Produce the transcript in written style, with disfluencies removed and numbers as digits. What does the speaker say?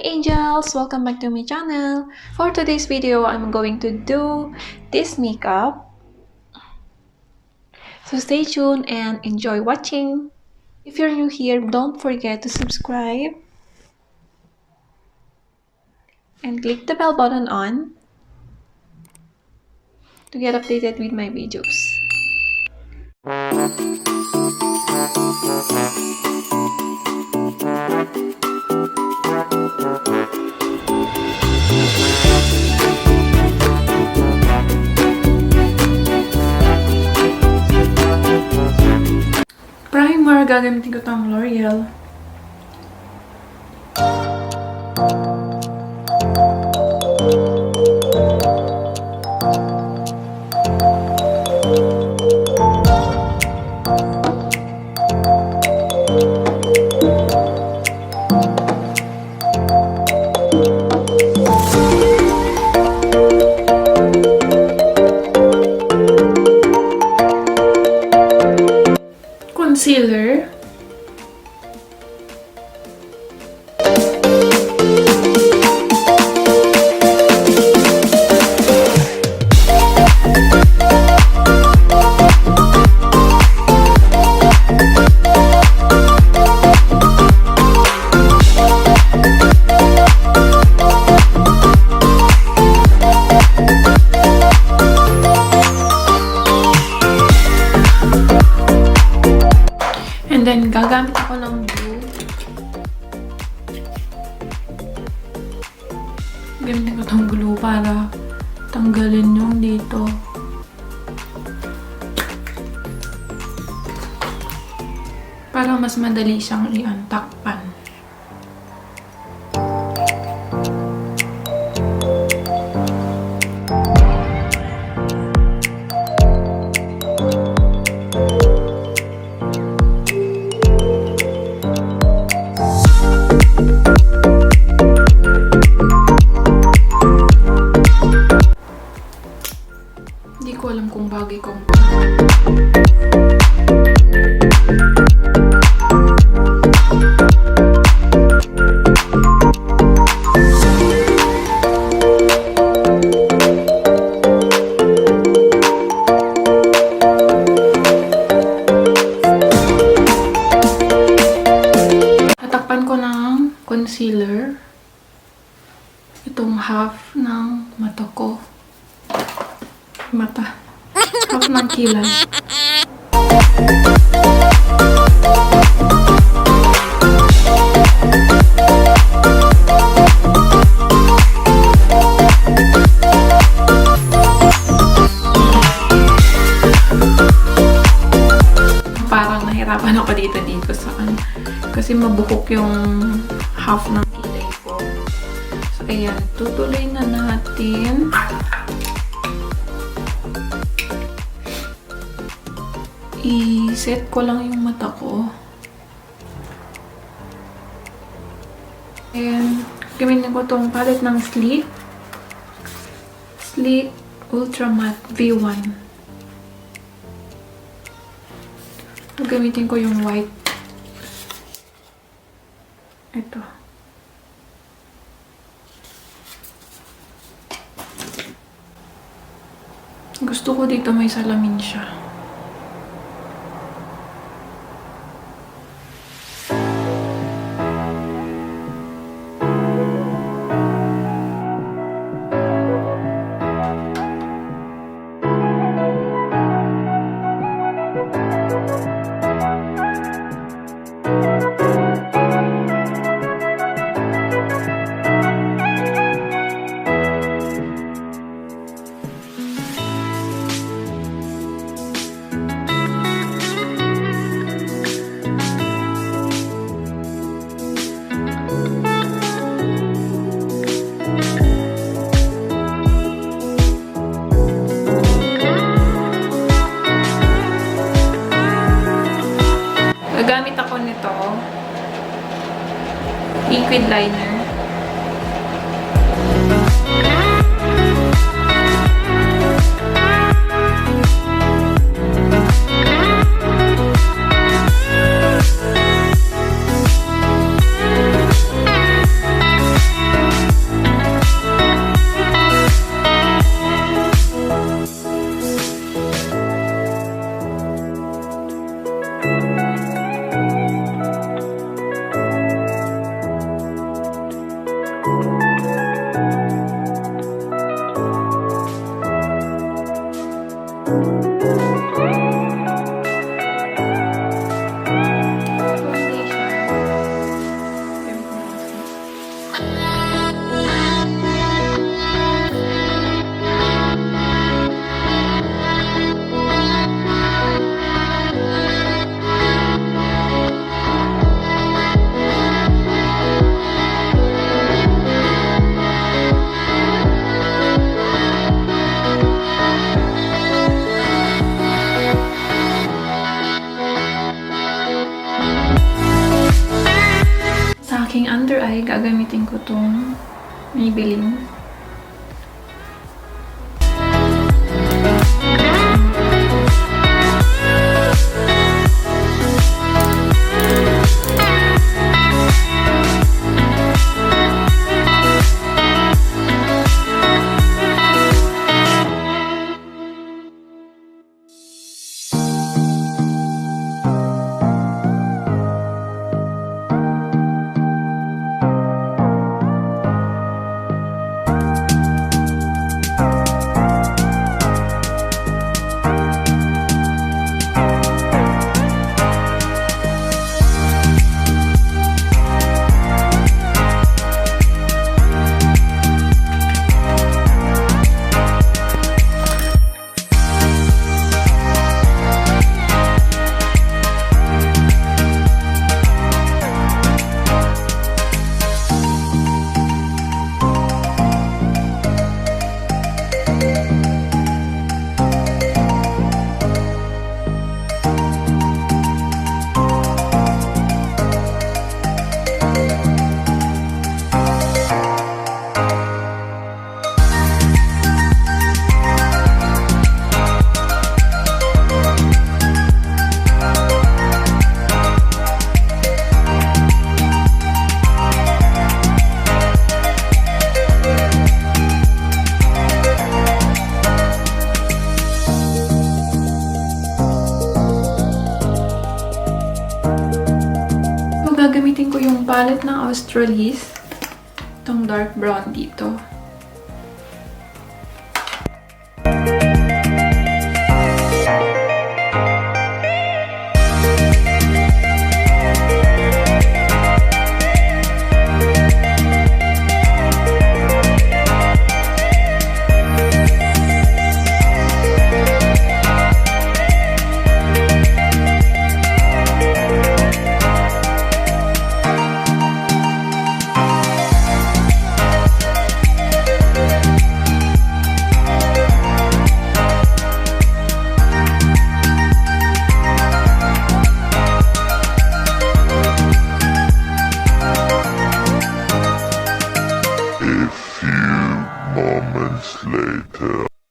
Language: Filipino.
angels! Welcome back to my channel. For today's video, I'm going to do this makeup. So stay tuned and enjoy watching. If you're new here, don't forget to subscribe and click the bell button on to get updated with my videos. Primer, gagamitin ko itong L'Oreal. Concealer. And then, gagamit ako ng glue. Gamitin ko itong glue para tanggalin yung dito. Para mas madali siyang i-takpan. Hindi ko alam kung bagay kong tatakpan ko ng concealer itong half ng mata ko. Half ng kilay. Parang nahirapan ako dito sa kasi mabuhok yung half ng kilay ko. So, ayan. Tutuloy na natin. I-set ko lang yung mata ko. And gamitin ko tong palette ng Sleek Ultra Matte V1. Gamitin ko yung white. Ito. Gusto ko dito may salamin siya. Gagamit ako nito liquid liner. gagamitin ko tong Maybelline. Gagamitin ko yung palette ng Australis. Itong dark brown dito. Moments later.